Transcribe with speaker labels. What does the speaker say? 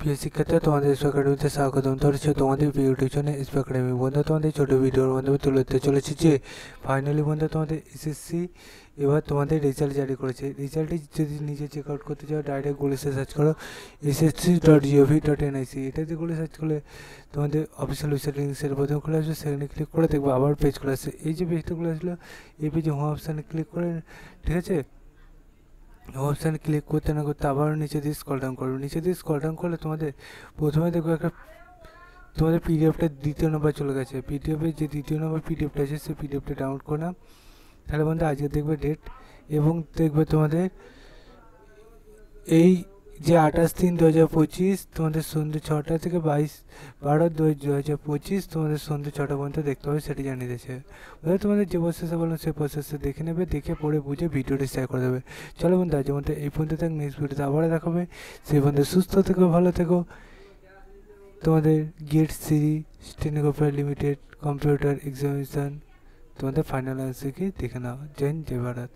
Speaker 1: প্রিয় শিক্ষার্থীরা, তোমাদের এসপি একাডেমিতে স্বাগতম। ধরেছে তোমাদের ভিডিওটির জন্য এসপি একাডেমি বন্ধু তোমাদের ছোটো ভিডিওর মাধ্যমে তুলে ধরতে চলেছি যে ফাইনালি বন্ধু তোমাদের এসএসসি এবার তোমাদের রেজাল্ট জারি করেছে। রেজাল্টটি যদি নিজে চেক আউট করতে চাও ডাইরেক্ট গুগলে সার্চ করো ssc.gov.nic। এটাতে গুগলে সার্চ করলে তোমাদের অফিসিয়াল ওয়েবসাইট লিঙ্কের প্রথম খুলে আসবে, সেখানে ক্লিক করে দেখবে আবার পেজ খুলে আসছে। এই যে পেজটা খুলে আসলো, এই পেজে হোম অপশানে ক্লিক করে, ঠিক আছে, অপশানে ক্লিক করতে না করতে আবার নিচে দিয়ে স্ক্রল ডাউন করবে। নিচে দিয়ে স্ক্রল ডাউন করলে তোমাদের প্রথমে দেখবে একটা তোমাদের পিডিএফটা দ্বিতীয় নম্বর চলে গেছে। পিডিএফের যে দ্বিতীয় নম্বর পিডিএফটা আছে সেই পিডিএফটা ডাউনলোড করে নাও। তাহলে বন্ধু আজকে দেখবে ডেট এবং দেখবে তোমাদের এই যে 28/3/2025 তোমাদের সন্ধ্যে 6টা থেকে 22/12/2025 তোমাদের সন্ধ্যে 6টা পর্যন্ত দেখতে হবে, সেটি জানিয়ে দিয়েছে। তোমাদের যে প্রসেসে বলুন সেই প্রসেসে দেখে নেবে, দেখে পড়ে বুঝে ভিডিওটি শেয়ার করে দেবে। চলো বন্ধু আজ মধ্যে এই পর্যন্ত থাক, নেক্সট ভিডিওতে আবার দেখাবে। সেই বন্ধু সুস্থ থেকো, ভালো থেকো। তোমাদের গেট সিরি স্টেনোগ্রাফার লিমিটেড কম্পিউটার এক্সামিনেশান তোমাদের ফাইনাল আনসার কি দেখে নাও। জয় হিন্দ, জয় ভারত।